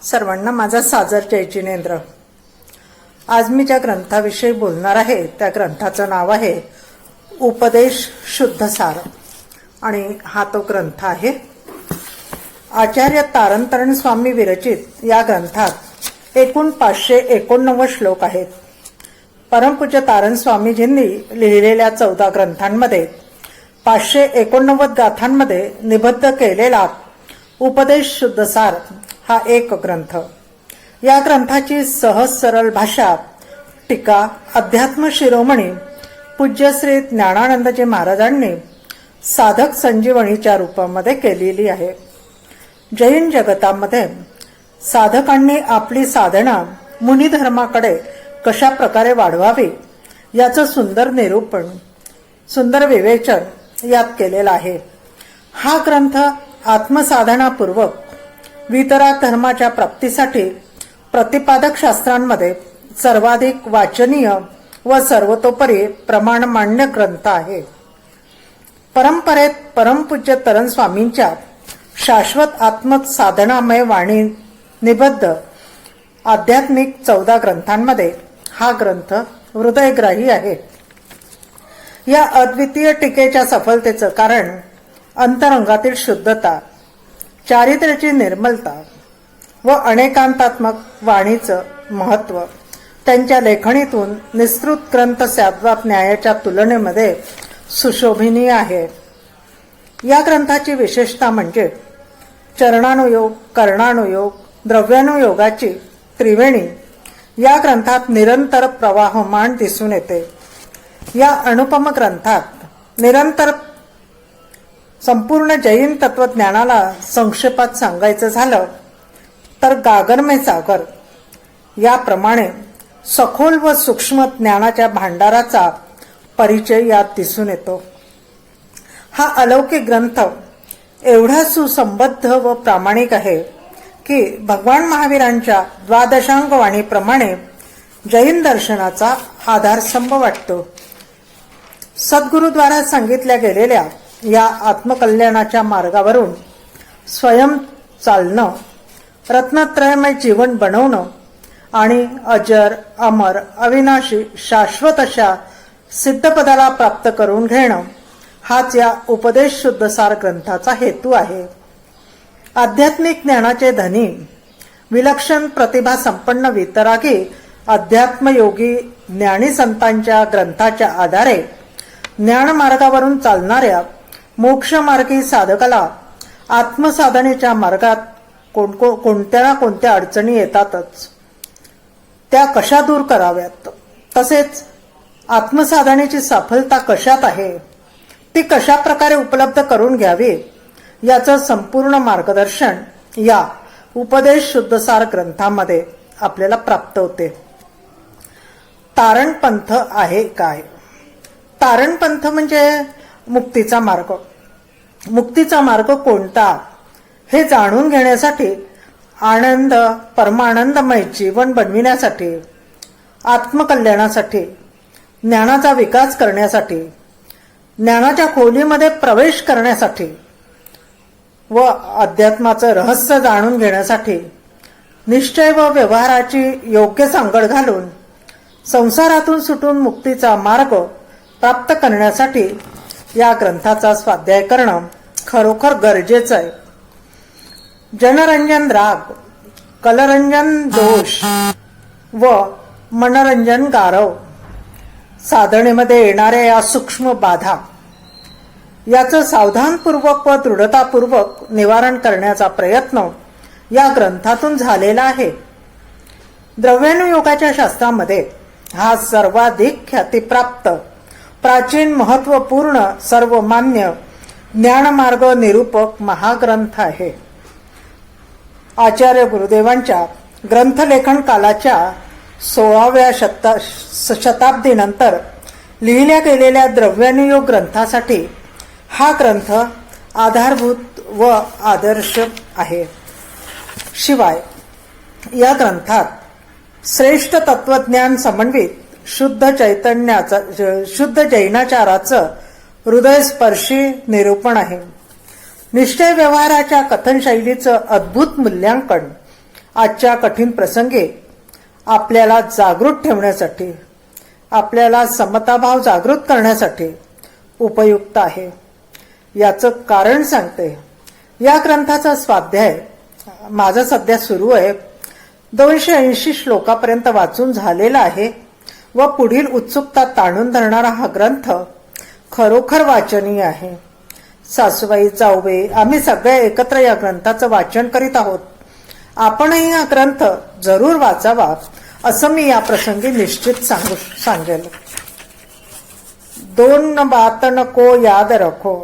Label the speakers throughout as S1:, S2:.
S1: सर्वांना माझा सादर जय जिनेंद्र। आज मी ज्या ग्रंथाविषयी बोलणार आहे त्या ग्रंथाचं नाव आहे उपदेश शुद्ध सार आणि हा तो ग्रंथ आहे। आचार्य तारनतरण स्वामी विरचित या ग्रंथात एकूण 589 श्लोक आहेत। परमपूज्य तारण स्वामीजींनी लिहिलेल्या 14 ग्रंथांमध्ये 589 गाथांमध्ये निबद्ध केलेला उपदेश शुद्ध सार हा एक ग्रंथ। या ग्रंथाची सहज सरळ भाषा टीका अध्यात्म शिरोमणी पूज्य श्री ज्ञानानंदजी महाराजांनी साधक संजीवनीच्या रूपामध्ये केलेली आहे। जैन जगतामध्ये साधकांनी आपली साधना मुनी धर्माकडे कशा प्रकारे वाढवावी याचं सुंदर निरूपण, सुंदर विवेचन यात केलेलं आहे। हा ग्रंथ आत्मसाधनापूर्वक वितराग धर्माच्या प्राप्तीसाठी प्रतिपादक शास्त्रांमध्ये सर्वाधिक वाचनीय व सर्वतोपरी प्रमाणमान्य ग्रंथ आहे। परंपरेत परमपूज्य तरण स्वामींच्या शाश्वत आत्मसाधनामय वाणी निबद्ध आध्यात्मिक 14 ग्रंथांमध्ये हा ग्रंथ हृदयग्राही आहे। या अद्वितीय टीकेच्या सफलतेचं कारण अंतरंगातील शुद्धता, चारित्र्याची निर्मलता व अनेकांतात्मक वाणीचं महत्त्व त्यांच्या लेखणीतून निस्तृत ग्रंथ साध्वात न्यायाच्या तुलनेमध्ये सुशोभनीय आहे। या ग्रंथाची विशेषता म्हणजे चरणानुयोग, कर्णानुयोग, द्रव्यानुयोगाची त्रिवेणी या ग्रंथात निरंतर प्रवाहमान दिसून येते। या अनुपम ग्रंथात निरंतर संपूर्ण जैन तत्वज्ञानाला संक्षेपात सांगायचं झालं तर गागर में सागर याप्रमाणे सखोल व सूक्ष्म ज्ञानाच्या भांडाराचा परिचय यात दिसून येतो। हा अलौकिक ग्रंथ एवढा सुसंबद्ध व प्रामाणिक आहे की भगवान महावीरांच्या द्वादशांग वाणीप्रमाणे जैन दर्शनाचा आधारस्तंभ वाटतो। सद्गुरूद्वारा सांगितल्या गेलेल्या या आत्मकल्याणाच्या मार्गावरून स्वयं चालणं, रत्नत्रयमय जीवन बनवणं आणि अजर, अमर, अविनाशी, शाश्वत अशा सिद्धपदाला प्राप्त करून घेणं हाच या उपदेश शुद्ध सार ग्रंथाचा हेतू आहे। आध्यात्मिक ज्ञानाचे धनी, विलक्षण प्रतिभा संपन्न वितरागी अध्यात्मयोगी ज्ञानी संतांच्या ग्रंथाच्या आधारे ज्ञानमार्गावरून चालणाऱ्या मोक्षमार्गी साधकाला आत्मसाधनेच्या मार्गात कोणत्या ना कोणत्या अडचणी येतातच। त्या कशा दूर कराव्यात, तसेच आत्मसाधनेची सफलता कशात आहे, ती कशा प्रकारे उपलब्ध करून घ्यावी याचं संपूर्ण मार्गदर्शन या उपदेश शुद्ध सार ग्रंथामध्ये आपल्याला प्राप्त होते। तारणपंथ आहे काय? तारणपंथ म्हणजे मुक्तीचा मार्ग। मुक्तीचा मार्ग कोणता हे जाणून घेण्यासाठी, आनंद परमानंदमय जीवन बनविण्यासाठी, आत्मकल्याणासाठी, ज्ञानाचा विकास करण्यासाठी, ज्ञानाच्या खोलीमध्ये प्रवेश करण्यासाठी व अध्यात्माचं रहस्य जाणून घेण्यासाठी निश्चय व व्यवहाराची योग्य सांगड घालून संसारातून सुटून मुक्तीचा मार्ग प्राप्त करण्यासाठी या ग्रंथाचा स्वाध्याय करणं खरोखर गरजेचं आहे। जनरंजन राग, कलरंजन दोष व मनरंजन गारव साधनेमध्ये येणाऱ्या या सूक्ष्म बाधा याचं सावधानपूर्वक व दृढतापूर्वक निवारण करण्याचा प्रयत्न या ग्रंथातून झालेला आहे। द्रव्यानुयोगाच्या शास्त्रामध्ये हा सर्वाधिक ख्यातीप्राप्त, प्राचीन, महत्वपूर्ण, सर्वमान्य ज्ञानमार्ग निरूपक महाग्रंथ आहे। आचार्य गुरुदेवांच्या ग्रंथलेखन कालाच्या 16व्या शताब्दीनंतर लिहिल्या गेलेल्या द्रव्यानुयोग ग्रंथासाठी हा ग्रंथ आधारभूत व आदर्श आहे। शिवाय या ग्रंथात श्रेष्ठ तत्वज्ञान समन्वित शुद्ध जैनाचाराचं हृदयस्पर्शी निरूपण आहे। निश्चय व्यवहाराच्या कथनशैलीचं अद्भुत मूल्यांकन आजच्या कठीण प्रसंगी आपल्याला जागृत ठेवण्यासाठी, आपल्याला समताभाव जागृत करण्यासाठी उपयुक्त आहे. याचं कारण सांगते. या ग्रंथाचा स्वाध्याय माझा सध्या सुरू आहे. 280 श्लोकापर्यंत वाचून झालेला आहे व पुढील उत्सुकता ताणून धरणारा हा ग्रंथ खरोखर वाचनीय आहे. सासूबाई, जाऊबाई, आम्ही सगळे एकत्र या ग्रंथाचं वाचन करीत आहोत. आपणही हा ग्रंथ जरूर वाचावा असं मी या प्रसंगी निश्चित सांगेल. 2 बातन को याद रखो,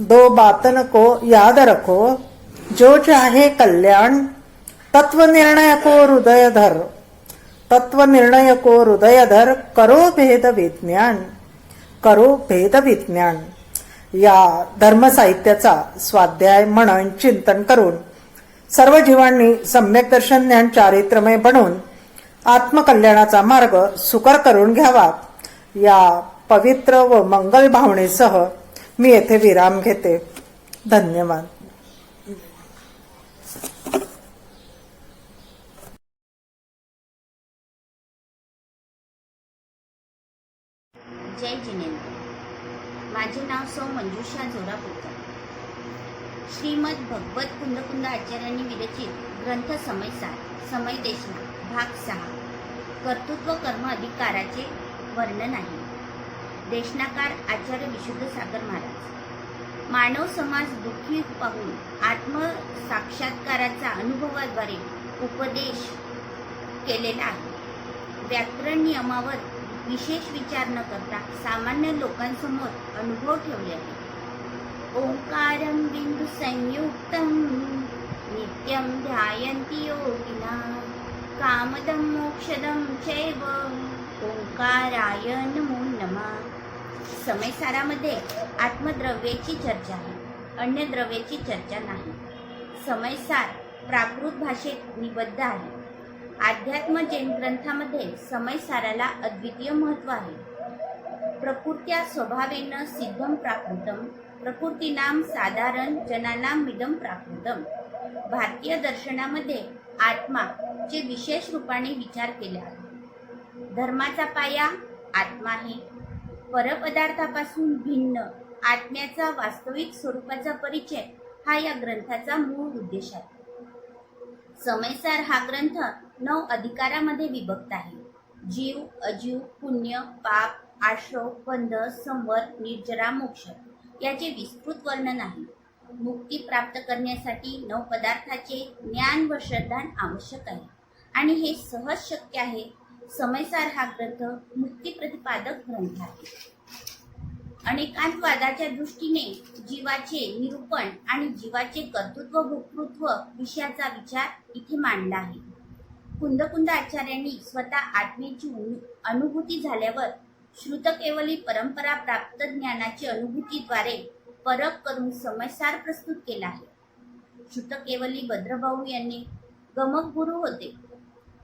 S1: 2 बातन को याद रखो, जो चाहे कल्याण, तत्व निर्णय को हृदय धर, तत्व निर्णय को हृदय धर, करो भेद विज्ञान, करो भेद विज्ञान. या धर्मसाहित्याचा स्वाध्याय मनन चिंतन करून सर्व जीवांनी सम्यक दर्शन ज्ञान चारित्र्यमय बनून आत्मकल्याणाचा मार्ग सुकर करून घ्यावा. या पवित्र व मंगल भावनेसह मी येथे विराम घेते. धन्यवाद.
S2: जय जिनेंद्र. माझे नाव सौ मंजुषा जोरापूरकर. श्रीमद भगवत कुंद आचार्यांनी विरचित ग्रंथ समयसार, समय देशना, भाग 6. कर्तृत्व कर्म अधिकाराचे वर्णन आहे. देशनाकार आचार्य विशुद्ध सागर महाराज. मानव समाज दुःखी पाहून आत्मसाक्षात्काराचा अनुभवाद्वारे उपदेश केलेला आहे. व्याकरण नियमावर विशेष विचार न करता सामान्य लोकांसमोर अनुभव ठेवले आहे. ओंकारं बिंदु संयुक्तं नित्यं ध्यायन्ति योगिना, कामदं मोक्षदं चैव ओंकाराय नमो नमः. समयसारामध्ये आत्मद्रव्याची चर्चा आहे, अन्य द्रव्याची चर्चा नाही. समयसार प्राकृत भाषेत निबद्ध आहे. अध्यात्म जैन ग्रंथामध्ये समयसाराला अद्वितीय महत्त्व आहे. प्रकृत्या स्वभावेन सिद्धं प्राकृतम, प्रकृतीनाम साधारण जनानाम मिदं प्राकृतम. भारतीय दर्शनामध्ये आत्माचे विशेष रूपाने विचार केले आहे. धर्माचा पाया आत्मा आहे. परपदार्थापासून भिन्न आत्म्याचा वास्तविक स्वरूपाचा परिचय हा या ग्रंथाचा मूळ उद्देश आहे. समयसार हा ग्रंथ 9 अधिकारामध्ये विभक्त आहे. जीव, अजीव, पुण्य, पाप, आश्रव, बंध, संवर, निर्जरा, मोक्ष याचे विस्तृत वर्णन आहे. मुक्ती प्राप्त करण्यासाठी 9 पदार्थाचे ज्ञान व श्रद्धा आवश्यक आहे आणि हे सहज शक्य आहे. समयसार हा ग्रंथ मुक्ती प्रतिपादक ग्रंथ आहे. अनेकांतवादाच्या दृष्टीने जीवाचे निरूपण आणि जीवाचे कर्तृत्व भोक्तृत्व विषयाचा विचार इथे मांडला आहे. कुंद आचार्यांनी स्वतः आत्मेची अनुभूती झाल्यावर श्रुतकेवली परंपरा प्राप्त ज्ञानाची अनुभूतीद्वारे परख करून समयसार प्रस्तुत केला आहे. श्रुतकेवली भद्रभाऊ यांनी गमक गुरु होते.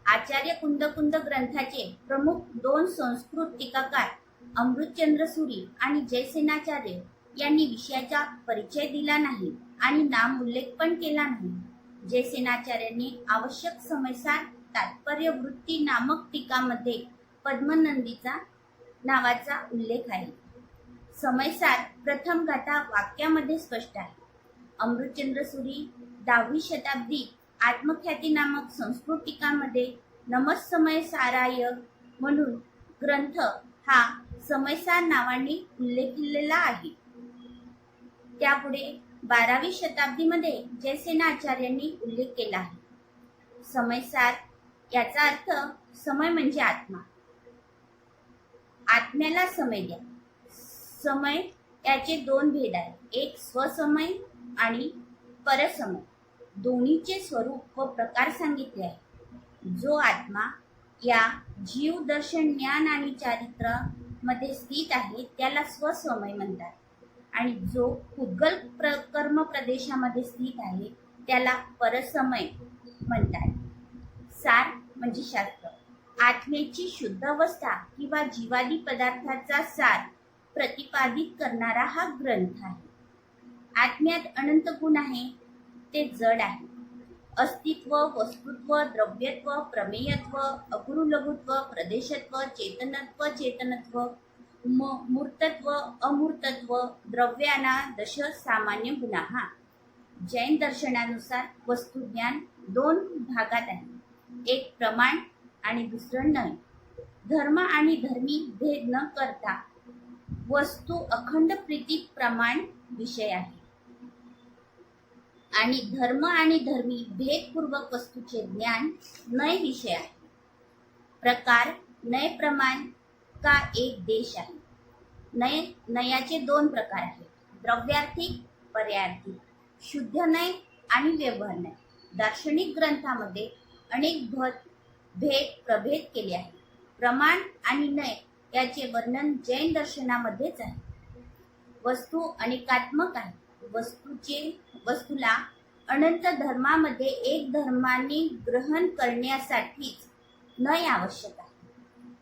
S2: आचार्य कुंद ग्रंथाचे प्रमुख 2 संस्कृत टीकाकार अमृतचंद्र सुरी आणि जयसेनाचार्य यांनी विषयाचा परिचय दिला नाही आणि नाम उल्लेख पण केला नाही. जयसेनाचार्यांनी आवश्यक समयसार तात्पर्य वृत्ती नामक टीकामध्ये पद्मनंदीचा नावाचा उल्लेख आहे. समयसार प्रथम गाथा वाक्यामध्ये स्पष्ट आहे. अमृतचंद्र सुरी 10वी शताब्दी आत्मख्याती नामक संस्कृत टीकामध्ये नमस्समय साराय म्हणून ग्रंथ हा समयसार नावाने उल्लेखिलेला आहे. त्यापुढे 12वी शताब्दीमध्ये जयसेनाचार्यांनी उल्लेख केला आहे. समयसार याचा अर्थ समय म्हणजे आत्मा. आत्म्याला समय द्या. समय याचे 2 भेद आहेत. एक स्वसमय आणि परसमय. दोन्हीचे स्वरूप व प्रकार सांगितले आहे. जो आत्मा या जीव दर्शन ज्ञान आणि चारित्र्य मध्ये स्थित आहे त्याला स्वसमय म्हणतात आणि जो पुद्गल कर्म प्रदेशामध्ये स्थित आहे त्याला परसमय म्हणतात. सार म्हणजे शास्त्र. आत्मेची शुद्ध अवस्था किंवा जीवादी पदार्थाचा सार प्रतिपादित करणारा हा ग्रंथ आहे. आत्म्यात अनंत गुण आहे. ते जड आहे. अस्तित्व, वस्तुत्व, द्रव्यत्व, प्रमेयत्व, अगुरुलघुत्व, प्रदेशत्व, चेतनत्व, मूर्तत्व, अमूर्तत्व, द्रव्याना दश सामान्य गुणाः. जैन दर्शनानुसार वस्तुज्ञान 2 भागात आहे. एक प्रमाण आणि दुसरं नय. धर्म आणि धर्मी भेद न करता वस्तू अखंड प्रीतीत प्रमाण विषय आहे आणि धर्म आणि धर्मी भेदपूर्वक वस्तूचे ज्ञान नय विषय आहे. प्रकार नय प्रमाण का एक देश आहे. नयाचे 2 प्रकार आहेत. द्रव्यार्थिक, पर्यायार्थिक, शुद्ध नय आणि व्यवहार नय. दार्शनिक ग्रंथामध्ये अनेक भेद प्रभेद केले आहेत. प्रमाण आणि नय याचे वर्णन जैन दर्शनामध्येच आहे. वस्तू अनेकात्मक आहे. वस्तूला अनंत धर्मामध्ये एक धर्माने ग्रहण करण्यासाठीच नय आवश्यक आहे.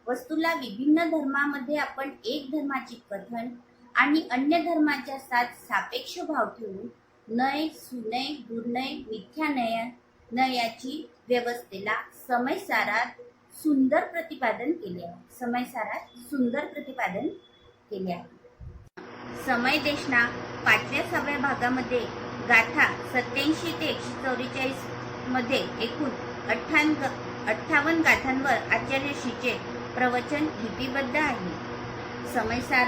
S2: वस्तूला विभिन्न धर्मामध्ये आपण एक धर्माचे कथन आणि अन्य धर्माच्या साथ सापेक्ष भाव ठेवून नय, सुनय, दुर्नय, नयाची व्यवस्थेला समयसारात सुंदर प्रतिपादन केले आहे. समय देशना 5व्या भागामध्ये गाथा 87 ते 144 मध्ये एकूण 58 गाथांवर आचार्य श्रीचे प्रवचन लिपिबद्ध आहे. समयसार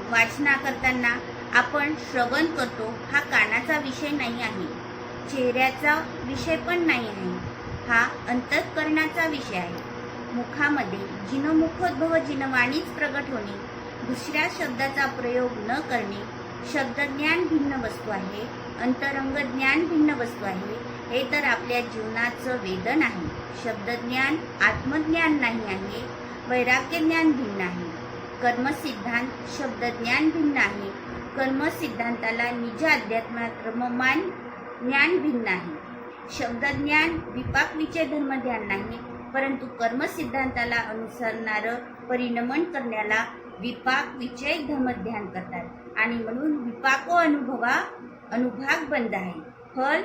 S2: वाचना करताना आपण श्रवण करतो हा कानाचा विषय नाही आहे, चेहऱ्याचा विषय पण नाही आहे, हा अंतःकरणाचा विषय आहे. मुखामध्ये जिनमुखोद्भव जिनवाणीच प्रगट होणे, दुसऱ्या शब्दाचा प्रयोग न करणे, शब्दज्ञान भिन्न वस्तू आहे, अंतरंग ज्ञान भिन्न वस्तू आहे, हे तर आपल्या जीवनाचं वेदन आहे. शब्दज्ञान आत्मज्ञान नाही आहे, वैराग्य ज्ञान भिन्न आहे. कर्मसिद्धांत शब्दज्ञान भिन्न आहे, कर्मसिद्धांताला निज अध्यात्म क्रममान ज्ञान भिन्न आहे. शब्दज्ञान विपाक विचय धर्मध्यान नाही, परंतु कर्मसिद्धांताला अनुसरणारं परिणमन करण्याला विपाक विचय धर्मध्यान करतात आणि म्हणून विपाको अनुभाग बंद आहे. फल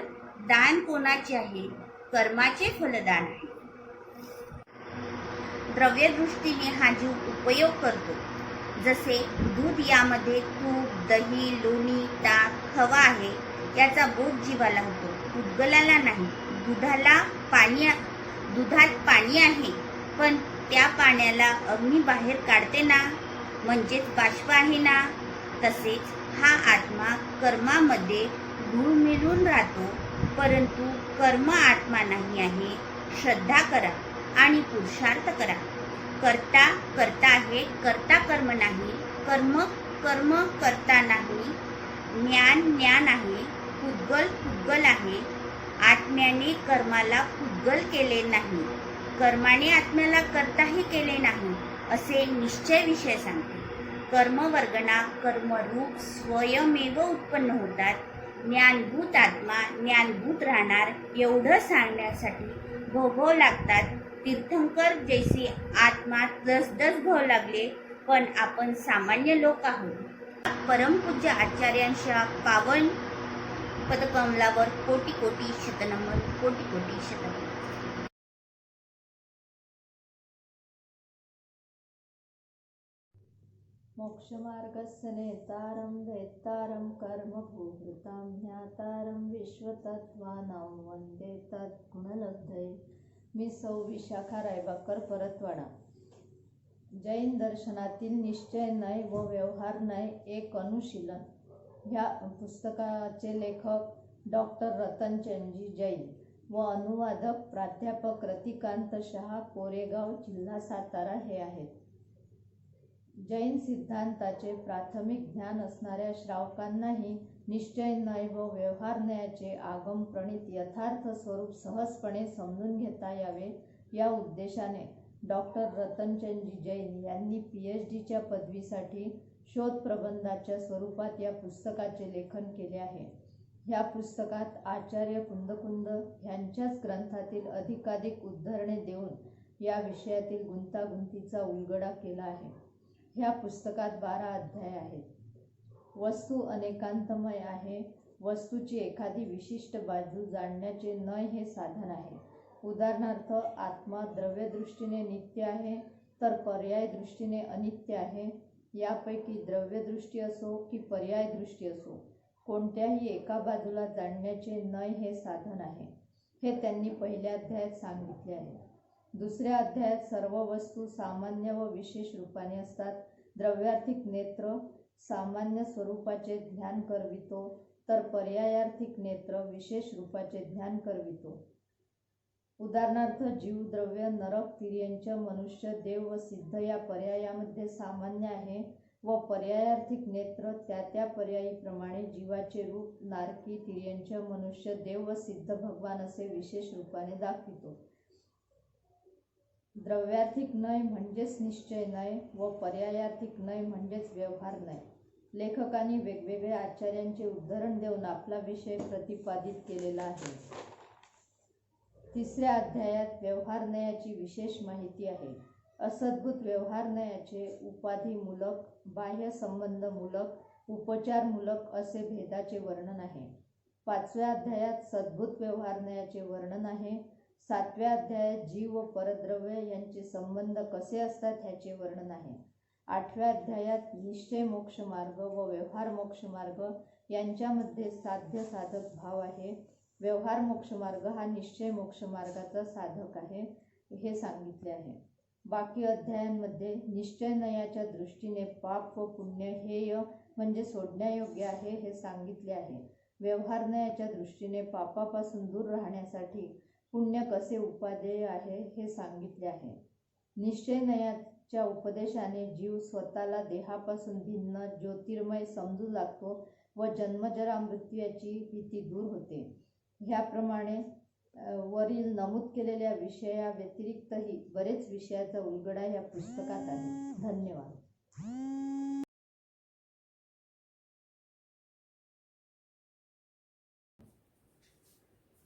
S2: दान कोणाचे आहे? कर्माचे फलदान आहे. द्रव्यदृष्टीने हा जीव उपयोग करतो. जसे दूध, यामध्ये तूप, दही, लोणी, ताक, खवा आहे, याचा बोध जीवाला होतो, उद्गलाला नाही. दुधात पाणी आहे, पण त्या पाण्याला अग्नी बाहेर काढते ना, म्हणजेच बाष्प आहे ना. तसेच हा आत्मा कर्मामध्ये धूळ मिळून राहतो, परंतु कर्म आत्मा नाही आहे. श्रद्धा करा आणि पुरुषार्थ करा. कर्ता कर्ता आहे, कर्ता कर्म नाही. कर्म कर्ता नाही. ज्ञान आहे, पुद्गल आहे. आत्म्याने कर्माला पुद्गल केले नाही, कर्माने आत्म्याला कर्ताही केले नाही, असे निश्चय विषय सांगते. कर्मवर्गणा कर्मरूप स्वयमेव उत्पन्न होतात. ज्ञानभूत आत्मा ज्ञानभूत राहणार एवढं सांगण्यासाठी भोगव लागतात. तीर्थंकर जैसी आत्मा दसदस भाव लागले, पण आपण सामान्य लोक आहोत. परमपूज्य आचार्यांच्या पावन पदकमलावर कोटी कोटी शतनमन, कोटी कोटी शतनमन.
S3: मोक्षमार्गस्य नेतारं वेत्तारं कर्मभूभृतां ज्ञातारं विश्वतत्त्वानां वन्दे तद्गुणलब्धये. मी सौ विशाखा रायबाकर, परतवाडा. जैन दर्शनातील निश्चय नय व व्यवहार नय एक अनुशीलन ह्या पुस्तकाचे लेखक डॉक्टर रतनचंदजी जैन व अनुवादक प्राध्यापक रतिकांत शहा, कोरेगाव, जिल्हा सातारा हे आहेत. जैन सिद्धांताचे प्राथमिक ज्ञान असणाऱ्या श्रावकांनाही निश्चय नय व व्यवहार नयाचे आगम प्रणीत यथार्थ स्वरूप सहजपणे समजून घेता यावे, या उद्देशाने डॉक्टर रतनचंदजी जैन यांनी PhD पदवीसाठी शोधप्रबंधाच्या स्वरूपात या पुस्तकाचे लेखन केले आहे. ह्या पुस्तकात आचार्य कुंदकुंद यांच्याच ग्रंथातील अधिकाधिक उद्धरणे देऊन या विषयातील गुंतागुंतीचा उलगडा केला आहे. ह्या पुस्तकात 12 अध्याय आहेत. वस्तू अनेकांतमय आहे वस्तूची एखादी विशिष्ट बाजू जाणण्याचे नय हे साधन आहे. उदाहरणार्थ, आत्मा द्रव्यदृष्टीने नित्य आहे तर पर्याय दृष्टीने अनित्य आहे. यापैकी द्रव्यदृष्टी असो की पर्याय दृष्टी असो, कोणत्याही एका बाजूला जाणण्याचे नय हे साधन आहे. हे त्यांनी पहिल्या अध्यायात सांगितले आहे. दुसऱ्या अध्यायात सर्व वस्तू सामान्य व विशेष रूपाने असतात. द्रव्यार्थिक नेत्र सामान्य स्वरूपाचे ध्यान करवितो तर पर्यायार्थिक नेत्र विशेष रूपाचे ध्यान करवितो. उदाहरणार्थ, जीव, द्रव्य, नरक, तिर्यंच, मनुष्य, देव व सिद्ध या पर्यायामध्ये सामान्य आहे व पर्यायार्थिक नेत्र त्या पर्यायीप्रमाणे जीवाचे रूप नारकी, तिर्यंच, मनुष्य, देव व सिद्ध भगवान असे विशेष रूपाने दाखवितो. द्रव्यार्थिक नय म्हणजेच निश्चय नय व पर्यायार्थिक नय म्हणजेच व्यवहार नय. लेखकांनी वेगवेगळ्या आचार्यांचे उद्धरण देऊन आपला विषय प्रतिपादित केलेला आहे. तिसऱ्या अध्यायात व्यवहार नयाची विशेष माहिती आहे. असद्भूत व्यवहार नयाचे उपाधिमूलक, बाह्य संबंधमूलक, उपचारमूलक असे भेदाचे वर्णन आहे. पाचव्या अध्यायात सद्भूत व्यवहार नयाचे वर्णन आहे. सातव्या अध्यायात जीव व परद्रव्य यांचे संबंध कसे असतात ह्याचे वर्णन आहे. आठव्या अध्यायात निश्चय मोक्ष मार्ग व व्यवहार मोक्ष मार्ग यांच्यामध्ये साध्य साधक भाव आहे. व्यवहार मोक्ष मार्ग हा निश्चय मोक्ष मार्गाचा साधक आहे हे सांगितले आहे. बाकी अध्यायांमध्ये निश्चय नयाच्या दृष्टीने पाप व पुण्य हेय म्हणजे सोडण्यायोग्य आहे हे सांगितले आहे. व्यवहार नयाच्या दृष्टीने पापापासून दूर राहण्यासाठी पुण्य कसे उपादेय आहे हे सांगितले आहे. निश्चय नयाच्या उपदेशाने जीव स्वतःला देहापासून भिन्न ज्योतिर्मय समजू लागतो व जन्मजरा मृत्यूची भीती दूर होते. ह्याप्रमाणे वरील नमूद केलेल्या विषया व्यतिरिक्तही बरेच विषयाचा उलगडा या पुस्तकात आहे. धन्यवाद.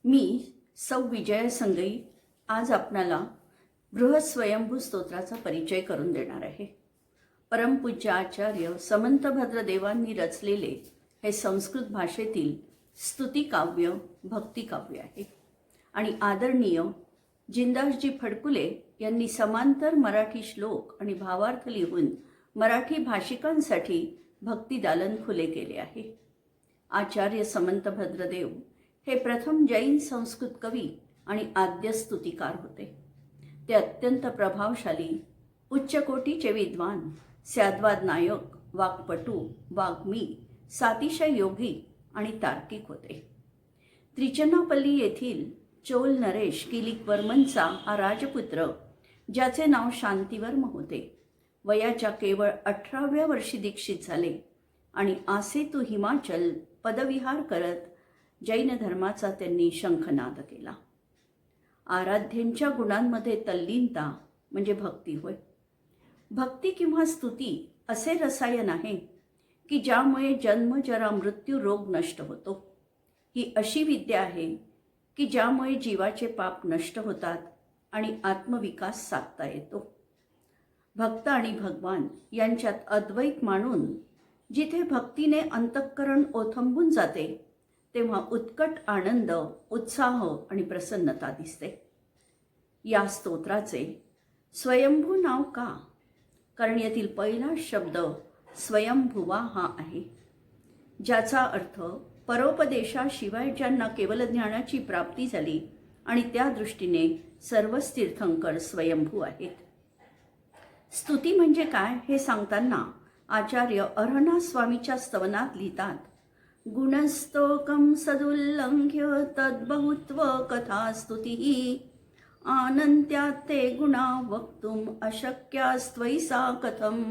S4: मी सौ विजया संगई आज आपणाला बृहस्वयंभू स्तोत्राचा परिचय करून देणार आहे. परमपूज्य आचार्य समंतभद्रदेवांनी रचलेले हे संस्कृत भाषेतील स्तुतिकाव्य भक्तिकाव्य आहे आणि आदरणीय जिनदासजी फडकुले यांनी समांतर मराठी श्लोक आणि भावार्थ लिहून मराठी भाषिकांसाठी भक्तिदालन खुले केले आहे. आचार्य समंतभद्रदेव हे प्रथम जैन संस्कृत कवी आणि आद्य स्तुतिकार होते. ते अत्यंत प्रभावशाली, उच्च कोटीचे विद्वान, स्याद्वाद नायक, वाक्पटू, वाग्मी, सातिशय योगी आणि तार्किक होते. त्रिचनापल्ली येथील चोल नरेश किलिकवर्मनचा हा राजपुत्र, ज्याचे नाव शांतिवर्म होते, वयाच्या केवळ 18व्या वर्षी दीक्षित झाले आणि आसेतू हिमाचल पदविहार करत जैन धर्माचा त्यांनी शंखनाद केला. आराध्यांच्या गुणांमध्ये तल्लीनता म्हणजे भक्ती होय. भक्ती किंवा स्तुती असे रसायन आहे की ज्यामुळे जन्म जरा मृत्यू रोग नष्ट होतो. ही अशी विद्या आहे की ज्यामुळे जीवाचे पाप नष्ट होतात आणि आत्मविकास साधता येतो. भक्त आणि भगवान यांच्यात अद्वैत मानून जिथे भक्तीने अंतःकरण ओथंबून जाते तेव्हा उत्कट आनंद, उत्साह आणि प्रसन्नता दिसते. या स्तोत्राचे स्वयंभू नाव का? कारण यातील पहिला शब्द स्वयंभुवा हा आहे, ज्याचा अर्थ परोपदेशाशिवाय ज्यांना केवल ज्ञानाची प्राप्ती झाली आणि त्या दृष्टीने सर्वच तीर्थंकर स्वयंभू आहेत. स्तुती म्हणजे काय हे सांगताना आचार्य अरहणा स्वामीच्या स्तवनात लिहितात, गुणस्तोकं सदुल्लंघ्य तद्बहुत्व कथा स्तुतिः आनंत्यात् ते गुणा वक्तुम अशक्यास्त्वयि सा कथम.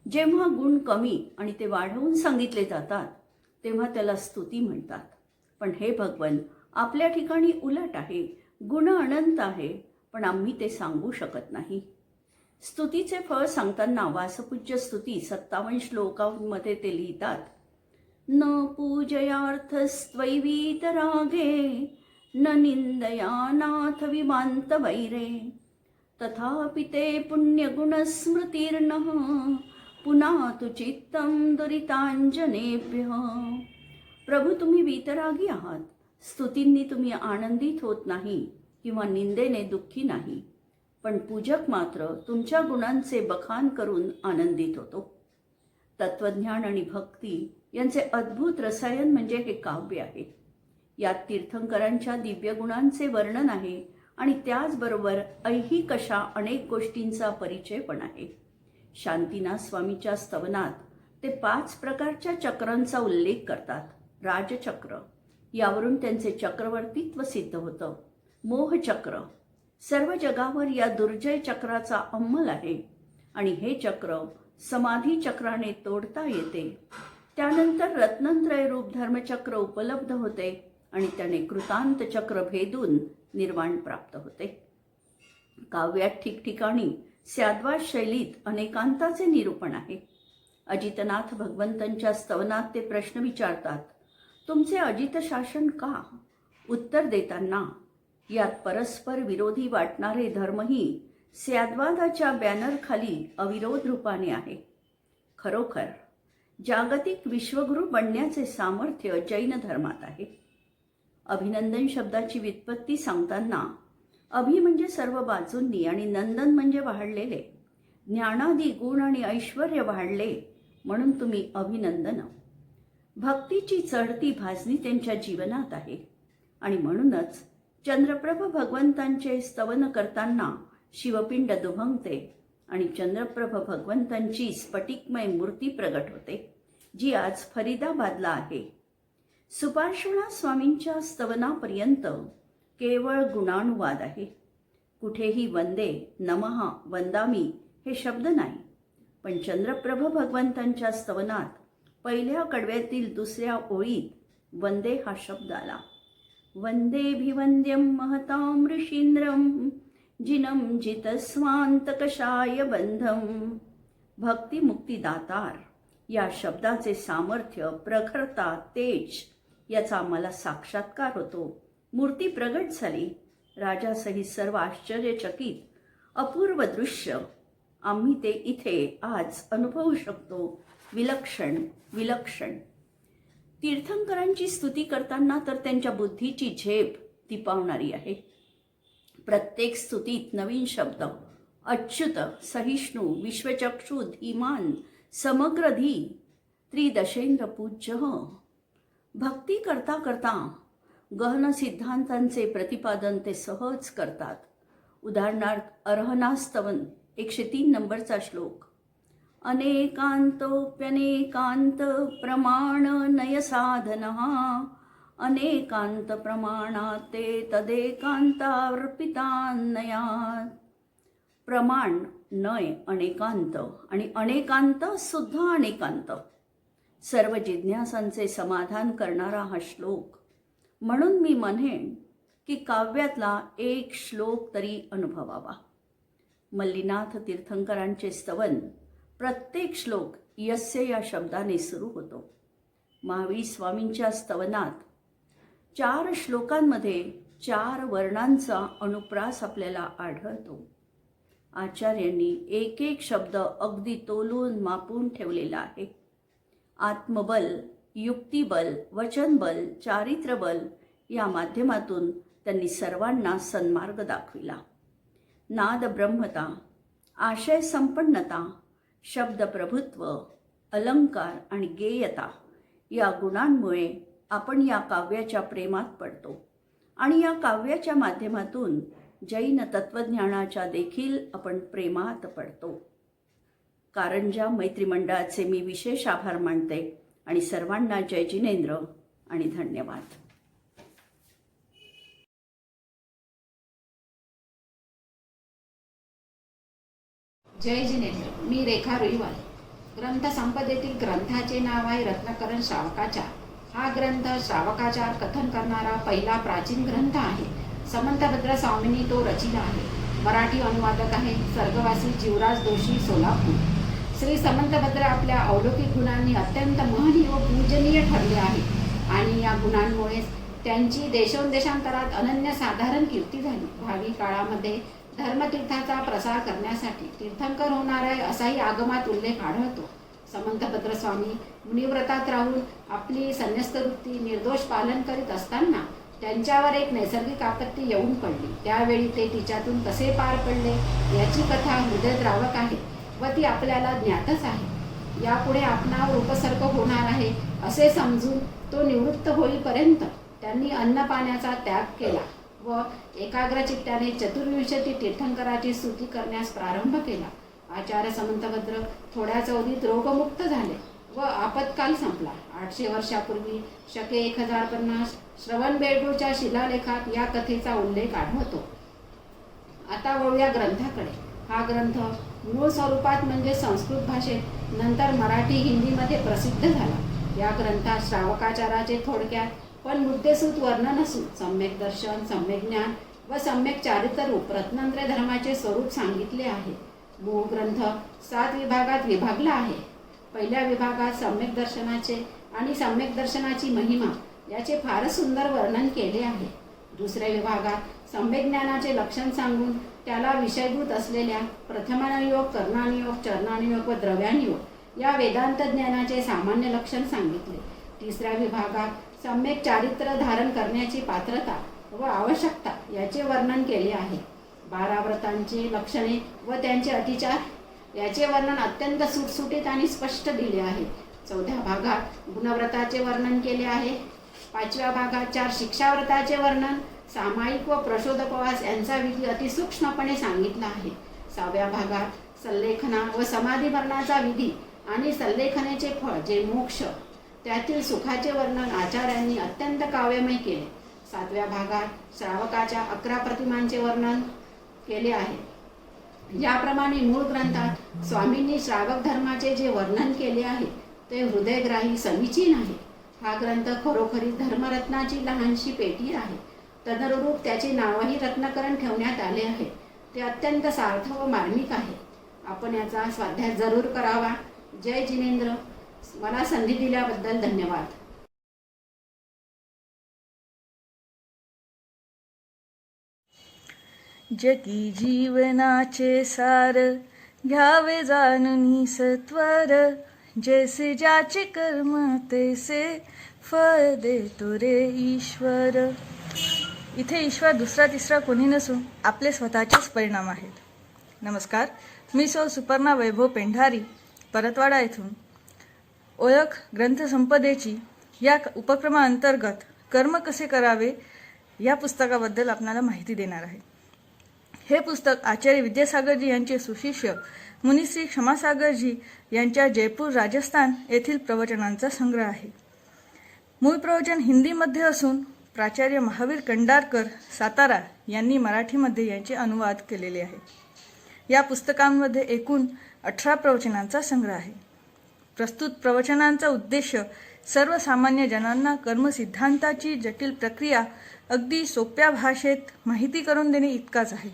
S4: जेव्हा गुण कमी आणि ते वाढवून सांगितले जातात तेव्हा त्याला स्तुती म्हणतात. पण हे भगवन, आपल्या ठिकाणी उलट आहे. गुण अनंत आहे पण आम्ही ते सांगू शकत नाही. स्तुतीचे फळ सांगताना वासपूज्य स्तुती 57 श्लोकांमध्ये ते लिहितात, न पूजयार्थस्त्वयि वीतरागे न निंदयानाथ विमांत वैरे तथापि ते पुण्यगुणस्मृतिर्नः पुनातु चित्तं दुरितांजनेभ्यः प्रभू तुम्ही वीतरागी आहात. स्तुतींनी तुम्ही आनंदित होत नाही किंवा निंदेने दुःखी नाही, पण पूजक मात्र तुमच्या गुणांचे बखान करून आनंदित होतो. तत्वज्ञान आणि भक्ती यांचे अद्भुत रसायन म्हणजे हे काव्य आहे. यात तीर्थंकरांच्या दिव्य गुणांचे वर्णन आहे आणि त्याचबरोबर ऐहिक अशा अनेक गोष्टींचा परिचय पण आहे. शांतीनाथ स्वामीच्या स्तवनात ते 5 प्रकारच्या चक्रांचा उल्लेख करतात. राजचक्र, यावरून त्यांचे चक्रवर्तीत्व सिद्ध होतं. मोहचक्र, सर्व जगावर या दुर्जय चक्राचा अंमल आहे आणि हे चक्र समाधी चक्राने तोडता येते. त्यानंतर रत्नत्रय रूप धर्मचक्र उपलब्ध होते आणि त्याने कृतांत चक्र भेदून निर्वाण प्राप्त होते. काव्यात ठिकठिकाणी स्याद्वाद शैलीत अनेकांताचे निरूपण आहे. अजितनाथ भगवंतांच्या स्तवनात ते प्रश्न विचारतात, तुमचे अजित शासन का? उत्तर देताना, यात परस्पर विरोधी वाटणारे धर्मही स्याद्वादाच्या बॅनरखाली अविरोध रूपाने आहे. खरोखर जागतिक विश्वगुरू बनण्याचे सामर्थ्य जैन धर्मात आहे. अभिनंदन शब्दाची व्युत्पत्ती सांगताना अभि म्हणजे सर्व बाजूंनी आणि नंदन म्हणजे वाढलेले, ज्ञानादी गुण आणि ऐश्वर्य वाढले म्हणून तुम्ही अभिनंदन. भक्तीची चढती भाजणी त्यांच्या जीवनात आहे आणि म्हणूनच चंद्रप्रभ भगवंतांचे स्तवन करताना शिवपिंड दुभंगते आणि चंद्रप्रभ भगवंतांची स्फटिकमय मूर्ती प्रगट होते, जी आज फरीदाबादला आहे. सुपार्श्वनाथ स्वामींच्या स्तवनापर्यंत केवळ गुणानुवाद आहे. कुठेही वंदे, नमः, वंदामी हे शब्द नाही. पण चंद्रप्रभ भगवंतांच्या स्तवनात पहिल्या कडव्यातील दुसऱ्या ओळीत वंदे हा शब्द आला. वंदेभिवंद्यं महतां ऋषींद्रं जिनं जितस्वांतकषाय बंधम. भक्तिमुक्तिदातार या शब्दाचे सामर्थ्य, प्रखरता, तेज याचा मला साक्षात्कार होतो. मूर्ती प्रगट झाली. राजासहित सर्व आश्चर्यचकित अपूर्व दृश्य आम्ही ते इथे आज अनुभवू शकतो. विलक्षण विलक्षण. तीर्थंकरांची स्तुती करताना तर त्यांच्या बुद्धीची झेप दिपावणारी आहे. प्रत्येक स्तुतीत नवीन शब्द, अच्युत, सहिष्णू, विश्वचक्षु, धीमान, समग्रधी, त्रिदशेंद्र पूज्य. भक्ती करता करता गहन सिद्धांतांचे प्रतिपादन ते सहज करतात. उदाहरणार्थ अर्हनास्तवन 103 नंबरचा श्लोक. अनेकांतोप्यनेकांत प्रमाण नय साधनः अनेकांत प्रमाणात ते तदेकांतार्पितान्नयात्. प्रमाण, नय, अनेकांत आणि अनेकांत सुद्धा अनेकांत, सर्व जिज्ञासांचे समाधान करणारा हा श्लोक. म्हणून मी म्हणेन की काव्यातला एक श्लोक तरी अनुभवावा. मल्लीनाथ तीर्थंकरांचे स्तवन प्रत्येक श्लोक यस्य या शब्दाने सुरू होतो. महावीर स्वामींच्या स्तवनात 4 श्लोकांमध्ये 4 वर्णांचा अनुप्रास आपल्याला आढळतो. आचार्यांनी एक एक शब्द अगदी तोलून मापून ठेवलेला आहे. आत्मबल, युक्तिबल, वचनबल, चारित्र्यबल या माध्यमातून त्यांनी सर्वांना सन्मार्ग दाखविला. नाद ब्रह्मता, आशय संपन्नता, शब्द प्रभुत्व, अलंकार आणि गेयता या गुणांमुळे आपण या काव्याच्या प्रेमात पडतो आणि या काव्याच्या माध्यमातून जैन तत्वज्ञानाच्या देखील आपण प्रेमात पडतो. कारंजा मैत्री मंडळाचे मी विशेष आभार मानते आणि सर्वांना जय जिनेंद्र आणि धन्यवाद.
S5: जय जिनेंद्र. मी रेखा रुईवाल. ग्रंथसंपदेतील ग्रंथाचे नाव आहे रत्नकरण श्रावकाचार. हा ग्रंथ श्रावकाचार कथन करणारा पहिला प्राचीन ग्रंथ आहे. समंतभद्र स्वामींनी तो रचिला आहे. मराठी अनुवादक आहे स्वर्गवासी जीवराज जोशी, सोलापूर. श्री समंतभद्र आपल्या अलौकिक गुणांनी अत्यंत महनीय व पूजनीय ठरले आहे आणि या गुणांमुळे त्यांची देशोदेशांतरात अनन्यसाधारण कीर्ती झाली. भावी काळामध्ये धर्मतीर्थाचा प्रसार करण्यासाठी तीर्थंकर होणार आहे असाही आगमात उल्लेख आढळतो. समंतभद्र स्वामी मुनिव्रतात राहून आपली संन्यस्त वृत्ती निर्दोष पालन करीत असताना त्यांच्यावर एक नैसर्गिक आपत्ती येऊन पडली. त्यावेळी ते तिच्यातून कसे पार पडले याची कथा हृदयद्रावक आहे व ती आपल्याला ज्ञातच आहे. यापुढे आपणावर उपसर्ग होणार आहे असे समजून तो निवृत्त होईपर्यंत त्यांनी अन्नपाण्याचा त्याग केला व एकाग्र चित्ताने चतुर्विंशती तीर्थंकराची स्तुती करण्यास प्रारंभ केला. आचार्य समंतभद्र थोड्याच अवधीत रोगमुक्त झाले व आपत्काल संपला. 800 वर्षापूर्वी शके 1050 श्रवणबेळगोळच्या शिलालेखात या कथेचा उल्लेख आढळतो. आता वळूया ग्रंथाकडे. हा ग्रंथ मूळ स्वरूपात म्हणजे संस्कृत भाषेत नंतर मराठी हिंदीमध्ये प्रसिद्ध झाला. या ग्रंथात श्रावकाचाराचे थोडक्यात पण मुद्देसूद वर्णन असून सम्यक दर्शन, सम्यक ज्ञान व सम्यक चारित्र्यरूप रत्नात्रय धर्माचे स्वरूप सांगितले आहे. मूळ ग्रंथ 7 विभागात विभागला आहे. पहिल्या विभागात सम्यक दर्शनाचे आणि सम्यक दर्शनाची महिमा याचे फारच सुंदर वर्णन केले आहे. दुसऱ्या विभागात सम्यक ज्ञानाचे लक्षण सांगून त्याला विषयभूत असलेल्या प्रथमानुयोग, कर्णानुयोग, चरणानुयोग व द्रव्यानुयोग या वेदांत ज्ञानाचे सामान्य लक्षण सांगितले. तिसऱ्या विभागात सम्यक चारित्र्य धारण करण्याची पात्रता व आवश्यकता याचे वर्णन केले आहे. 12 व्रतांची लक्षणे व त्यांचे अतिचार याचे वर्णन अत्यंत सुटसुटीत आणि स्पष्ट दिले आहे. 4थ्या भागात गुणव्रताचे वर्णन केले आहे. 5व्या भागात 4 शिक्षाव्रताचे वर्णन, सामायिक व प्रशोधोपवास यांचा विधी अतिसूक्ष्मपणे सांगितला आहे. 6व्या भागात सल्लेखना व समाधी मरणाचा विधी आणि सल्लेखनेचे फळ जे मोक्ष त्यातील सुखाचे वर्णन आचार्यांनी अत्यंत काव्यमय केले. 7व्या भागात श्रावकाच्या 11 प्रतिमांचे वर्णन केले आहे. याप्रमाणे मूळ ग्रंथात स्वामींनी श्रावक धर्माचे जे वर्णन केले आहे ते हृदयग्राही समीचीन आहे. हा ग्रंथ खरोखरी धर्मरत्नाची लहानशी पेटी आहे. तदनुरूप त्याचे नावही रत्नाकरण ठेवण्यात आले आहे. ते अत्यंत सार्थ व मार्मिक आहे. आपण याचा स्वाध्याय जरूर करावा. जय जिनेंद्र. मला संधी दिल्याबद्दल धन्यवाद.
S6: जगी जीवनाचे सार घ्यावे जाणूनी सत्वर, जैसे ज्याचे कर्म तैसे फळ देतो रे ईश्वर. इथे ईश्वर दुसरा तिसरा कोणी नसून आपले स्वतःचेच परिणाम आहेत. नमस्कार, मी सौ सुपर्णा वैभव पेंढारी, परतवाडा येथून ओळख ग्रंथसंपदेची या उपक्रमाअंतर्गत कर्म कसे करावे या पुस्तकाबद्दल आपणाला माहिती देणार आहे. हे पुस्तक आचार्य विद्यासागरजी यांचे सुशिष्य मुनिश्री क्षमासागरजी यांच्या जयपूर राजस्थान येथील प्रवचनांचा संग्रह आहे. मूळ प्रवचन हिंदीमध्ये असून प्राचार्य महावीर कंडारकर सातारा यांनी मराठीमध्ये यांचे अनुवाद केलेले आहे. या पुस्तकांमध्ये एकूण 18 प्रवचनांचा संग्रह आहे. प्रस्तुत प्रवचनांचा उद्देश सर्वसामान्य जनांना कर्मसिद्धांताची जटिल प्रक्रिया अगदी सोप्या भाषेत माहिती करून देणे इतकाच आहे.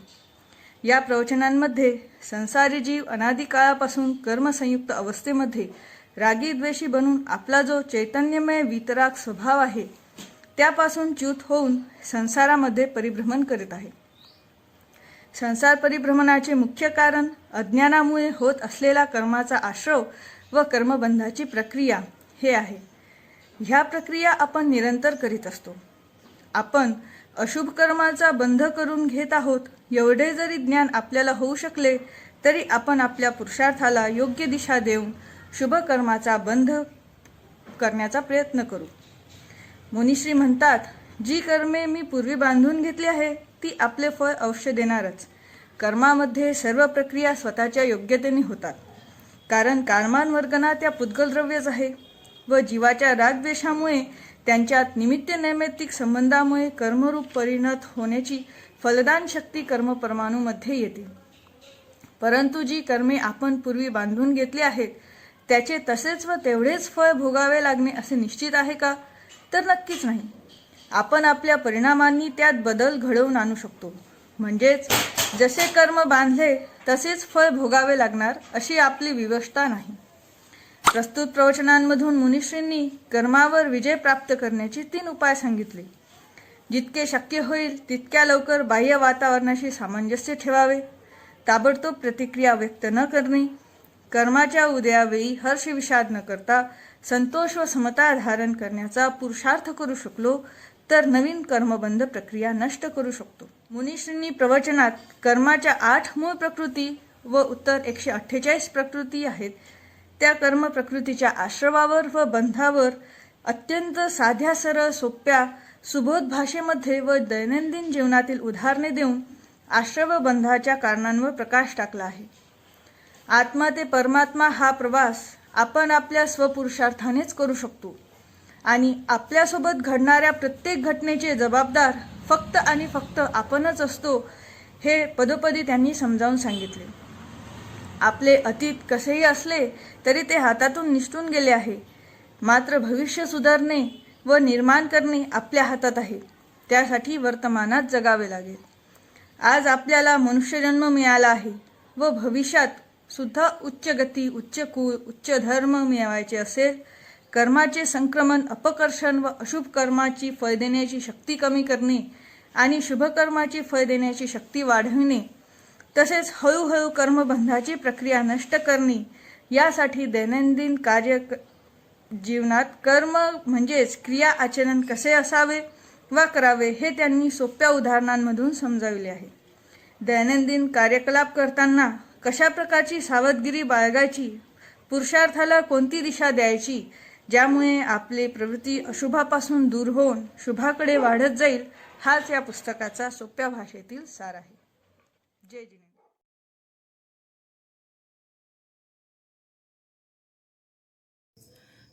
S6: या प्रवचनांमध्ये संसारी जीव अनादी काळापासून कर्मसंयुक्त अवस्थेमध्ये रागी द्वेषी बनून आपला जो चैतन्यमय वितराग स्वभाव आहे त्यापासून च्युत होऊन संसारामध्ये परिभ्रमण करीत आहे. संसार परिभ्रमणाचे मुख्य कारण अज्ञानामुळे होत असलेला कर्माचा आश्रव व कर्मबंधाची प्रक्रिया हे आहे. ह्या प्रक्रिया आपण निरंतर करीत असतो. आपण अशुभ कर्माचा बंध करून घेत आहोत एवढे जरी ज्ञान आपल्याला होऊ शकले तरी आपण आपल्या पुरुषार्थाला योग्य दिशा देऊन शुभ कर्माचा बंध करण्याचा प्रयत्न करू. मुनिश्री म्हणतात, जी कर्मे मी पूर्वी बांधून घेतली आहे ती आपले फळ अवश्य देणारच. कर्मामध्ये सर्व प्रक्रिया स्वतःच्या योग्यतेने होतात. कारण कर्मांवर्गना त्या पुद्गल द्रव्यच आहे व जीवाच्या रागद्वेषामुळे त्यांच्यात निमित्त नैमित्तिक संबंधामुळे कर्मरूप परिणत होण्याची फलदान शक्ती कर्मपरमाणूमध्ये येते. परंतु जी कर्मे आपण पूर्वी बांधून घेतली आहेत त्याचे तसेच व तेवढेच फळ भोगावे लागणे असे निश्चित आहे का? तर नक्कीच नाही. आपण आपल्या परिणामांनी त्यात बदल घडवून आणू शकतो. म्हणजेच जसे कर्म बांधले तसेच फळ भोगावे लागणार अशी आपली विवशता नाही. प्रस्तुत प्रवचनांमधून मुनिश्रींनी कर्मावर विजय प्राप्त करण्याचे 3 उपाय सांगितले. जितके शक्य होईल तितक्या लवकर बाह्य वातावरणाशी सामंजस्य ठेवावे, ताबडतोब प्रतिक्रिया व्यक्त न करणे, कर्माच्या उदयावेळी हर्ष विषाद न करता संतोष व समता धारण करण्याचा पुरुषार्थ करू शकलो तर नवीन कर्मबंध प्रक्रिया नष्ट करू शकतो. मुनीश्रींनी प्रवचनात कर्माच्या 8 मूळ प्रकृती व उत्तर 148 प्रकृती आहेत त्या कर्म प्रकृतीच्या आश्रवावर व बंधावर अत्यंत साध्या सरळ सोप्या सुबोध भाषेमध्ये व दैनंदिन जीवनातील उदाहरणे देऊन आश्रव बंधाच्या कारणांवर प्रकाश टाकला आहे. आत्मा ते परमात्मा हा प्रवास आपण आपल्या स्वपुरुषार्थानेच करू शकतो आणि आपल्यासोबत घडणाऱ्या प्रत्येक घटनेचे जबाबदार फक्त आणि फक्त आपणच असतो हे पदोपदी त्यांनी समजावून सांगितले. आपले अतीत कसेही असले तरी ते हातातून निसटून गेले आहे. मात्र भविष्य सुधारणे व निर्माण करणे आपल्या हातात आहे. त्यासाठी वर्तमानात जगावे लागेल. आज आपल्याला मनुष्यजन्म मिळाला आहे व भविष्यात सुद्धा उच्च गती, उच्च कुळ, उच्च धर्म मिळवायचे असेल, कर्माचे संक्रमण, अपकर्षण व अशुभ कर्माची फळ देण्याची शक्ती कमी करणे आणि शुभकर्माची फळ देण्याची शक्ती वाढविणे, तसेच हळूहळू कर्मबंधाची प्रक्रिया नष्ट करणे, यासाठी दैनंदिन जीवनात कर्म म्हणजेच क्रिया आचरण कसे असावे वा करावे हे त्यांनी सोप्या उदाहरणांमधून समजावले आहे. दैनंदिन कार्यकलाप करताना कशा प्रकारची सावधगिरी बाळगायची, पुरुषार्थाला कोणती दिशा द्यायची, ज्यामुळे आपली प्रवृत्ती अशुभापासून दूर होऊन शुभाकडे वाढत जाईल, हाच या पुस्तकाचा सोप्या भाषेतील सार आहे. जय जिनेंद्र.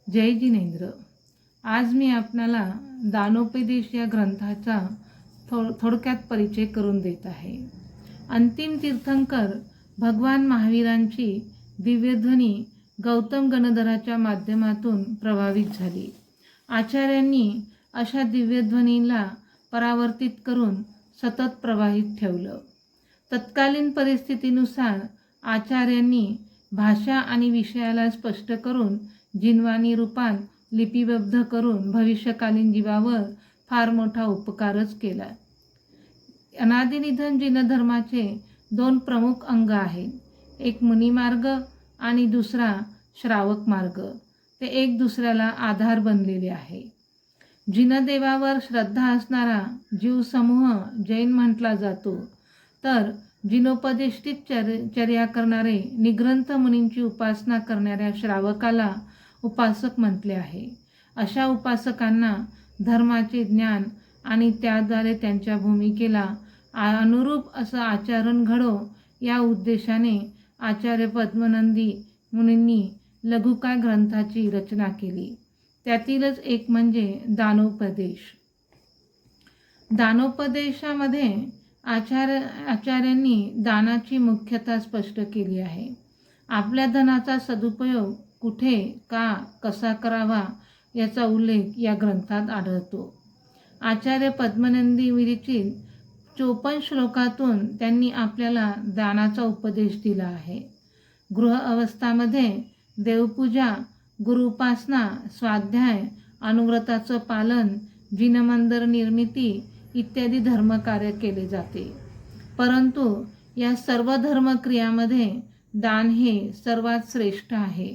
S7: जय जिनेंद्र. आज मी आपणाला दानोपदेश या ग्रंथाचा थोडक्यात परिचय करून देत आहे. अंतिम तीर्थंकर भगवान महावीरांची दिव्यध्वनी गौतम गणधराच्या माध्यमातून प्रभावित झाली. आचार्यांनी अशा दिव्यध्वनीला परावर्तित करून सतत प्रवाहित ठेवलं. तत्कालीन परिस्थितीनुसार आचार्यांनी भाषा आणि विषयाला स्पष्ट करून जिनवाणी रूपात लिपिबद्ध करून भविष्यकालीन जीवावर फार मोठा उपकारच केला. अनादिनिधन जिनधर्माचे 2 प्रमुख अंग आहेत. एक मुनिमार्ग आणि दुसरा श्रावक मार्ग. ते एक दुसऱ्याला आधार बनलेले आहे. जिनदेवावर श्रद्धा असणारा जीवसमूह जैन म्हटला जातो, तर जिनोपदिष्टित चर्या करणारे निग्रंथ मुनींची उपासना करणाऱ्या श्रावकाला उपासक म्हटले आहे. अशा उपासकांना धर्माचे ज्ञान आणि त्याद्वारे त्यांच्या भूमिकेला अनुरूप असं आचरण घडो या उद्देशाने आचार्य पद्मनंदी मुनींनी लघुकाय ग्रंथाची रचना केली. त्यातीलच एक म्हणजे दानोपदेश. दानोपदेशामध्ये आचार्यांनी दानाची मुख्यता स्पष्ट केली आहे. आपल्या धनाचा सदुपयोग कुठे, का, कसा करावा याचा उल्लेख या ग्रंथात आढळतो. आचार्य पद्मनंदी विरचित 54 श्लोकातून त्यांनी आपल्याला दानाचा उपदेश दिला आहे. गृह अवस्थामध्ये देवपूजा, गुरुउपासना, स्वाध्याय, अनुव्रताचं पालन, जिनमंदिर निर्मिती इत्यादी धर्मकार्य केले जाते. परंतु या सर्व धर्मक्रियामध्ये दान हे सर्वात श्रेष्ठ आहे.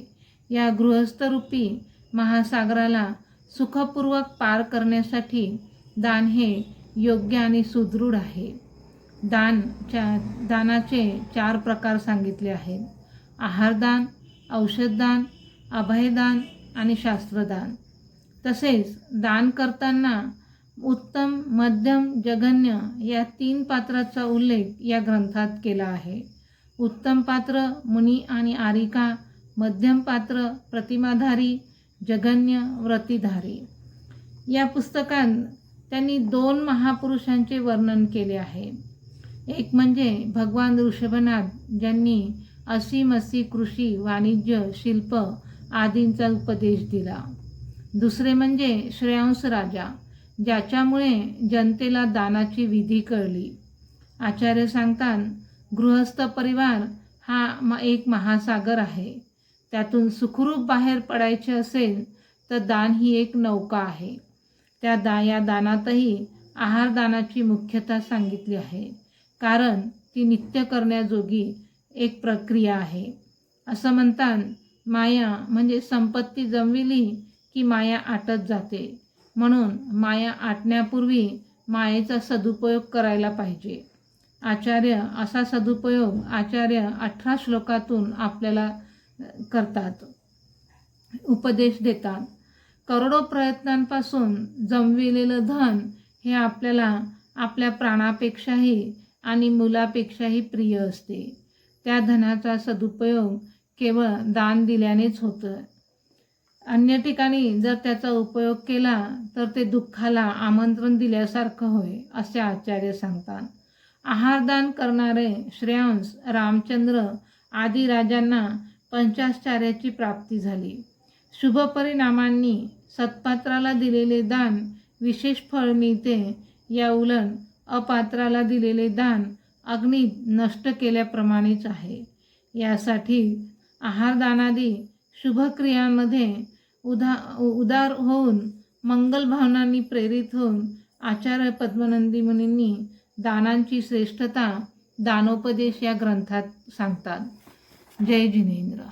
S7: या गृहस्थरूपी महासागराला सुखपूर्वक पार करण्यासाठी दान हे योग्य आणि सुदृढ आहे. दानाचे 4 प्रकार सांगितले आहेत: आहारदान, औषधदान, अभयदान आणि शास्त्रदान. तसेच दान करताना उत्तम, मध्यम, जघन्य या 3 पात्राचा उल्लेख या ग्रंथात केला आहे. उत्तम पात्र मुनी आणि आरिका, मध्यम पात्र प्रतिमाधारी, जघन्य व्रतीधारी. या पुस्तकात त्यांनी 2 महापुरुषांचे वर्णन केले आहे. एक म्हणजे भगवान ऋषभनाथ, ज्यांनी असी कृषी, वाणिज्य, शिल्प आदींचा उपदेश दिला. दुसरे म्हणजे श्रेयांस राजा, ज्याच्यामुळे जनतेला दानाची विधी कळली. आचार्य सांगतात, गृहस्थ परिवार हा एक महासागर आहे. त्यातून सुखरूप बाहेर पडायचे असेल तर दान ही एक नौका आहे. या दानातही आहारदानाची मुख्यता सांगितली आहे, कारण ती नित्य करण्याजोगी एक प्रक्रिया आहे. असं म्हणतात, माया म्हणजे संपत्ती जमविली की माया आटत जाते. म्हणून माया आटण्यापूर्वी मायेचा सदुपयोग करायला पाहिजे. असा सदुपयोग आचार्य 18 श्लोकातून आपल्याला करतात, उपदेश देतात. करोडो प्रयत्नांपासून जमविलेलं धन हे आपल्याला आपल्या प्राणापेक्षाही आणि मुलापेक्षाही प्रिय असते. त्या धनाचा सदुपयोग केवळ दान दिल्यानेच होतं. अन्य ठिकाणी जर त्याचा उपयोग केला तर ते दुःखाला आमंत्रण दिल्यासारखं होय, असे आचार्य सांगतात. आहारदान करणारे श्रेयांस रामचंद्र आदी राजांना पंचाश्चर्याची प्राप्ती झाली. शुभ परिणामांनी सत्पात्राला दिलेले दान विशेष फळ मिळते, या उलट अपात्राला दिलेले दान अग्नीत नष्ट केल्याप्रमाणेच आहे. यासाठी आहारदानादी शुभक्रियांमध्ये उदार होऊन मंगल भावनांनी प्रेरित होऊन आचार्य पद्मनंदी मुनींनी दानांची श्रेष्ठता दानोपदेश या ग्रंथात सांगतात. जय जिनेंद्र.